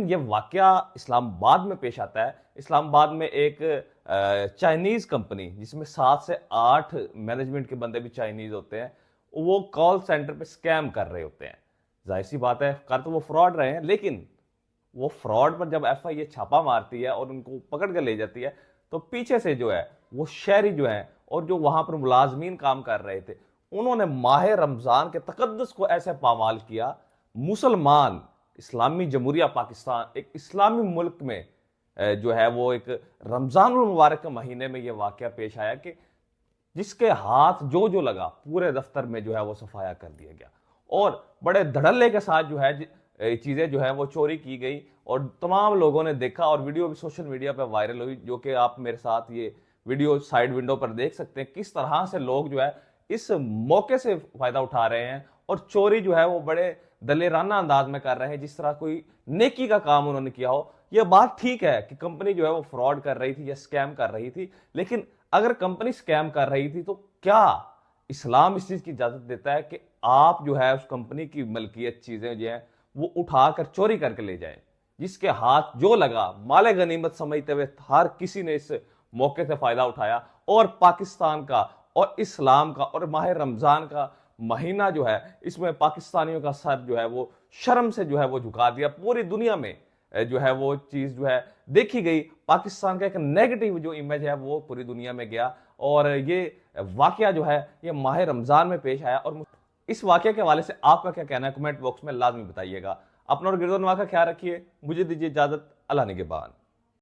लेकिन ये वाकया इस्लामाबाद में पेश आता है। इस्लामाबाद में एक चाइनीज कंपनी, जिसमें 7 से 8 मैनेजमेंट के बंदे भी चाइनीज होते हैं, वो कॉल सेंटर पे स्कैम कर रहे होते हैं। जाहिर सी बात है, कर तो वो फ्रॉड रहे हैं, लेकिन वो फ्रॉड पर जब एफआईए छापा मारती है और उनको पकड़ कर ले जाती है, तो पीछे से जो है वो शहरी जो है और जो वहां पर मुलाजमीन काम कर रहे थे, उन्होंने माह रमजान के तकद्दुस को ऐसे पामाल किया। मुसलमान, इस्लामी जमहूरिया पाकिस्तान एक इस्लामी मुल्क में जो है वो एक रमजान मुबारक के महीने में ये वाकया पेश आया कि जिसके हाथ जो जो लगा पूरे दफ्तर में जो है वो सफाया कर दिया गया और बड़े धड़ल्ले के साथ जो है चीजें जो है वो चोरी की गई और तमाम लोगों ने देखा और वीडियो भी सोशल मीडिया पर वायरल हुई, जो कि आप मेरे साथ ये वीडियो साइड विंडो पर देख सकते हैं किस तरह से लोग जो है इस मौके से फायदा उठा रहे हैं और चोरी जो है वो बड़े दलेराना अंदाज में कर रहे हैं, जिस तरह कोई नेकी का काम उन्होंने किया हो। यह बात ठीक है कि कंपनी जो है वो फ्रॉड कर रही थी या स्कैम कर रही थी, लेकिन अगर कंपनी स्कैम कर रही थी तो क्या इस्लाम इस चीज की इजाजत देता है कि आप जो है उस कंपनी की मलकियत चीजें जो है वो उठाकर चोरी करके ले जाए? जिसके हाथ जो लगा माले गनीमत समझते हुए हर किसी ने इस मौके से फायदा उठाया और पाकिस्तान का और इस्लाम का और माह रमजान का महीना जो है इसमें पाकिस्तानियों का सर जो है वो शर्म से जो है वो झुका दिया। पूरी दुनिया में जो है वो चीज जो है देखी गई, पाकिस्तान का एक नेगेटिव जो इमेज है वो पूरी दुनिया में गया और ये वाकया जो है ये माह रमजान में पेश आया। और इस वाकये के हवाले से आपका क्या कहना है कमेंट बॉक्स में लाजमी बताइएगा। अपना और गिरदोनवा का ख्याल रखिए। मुझे दीजिए इजाजत। अल्लाह निगहबान।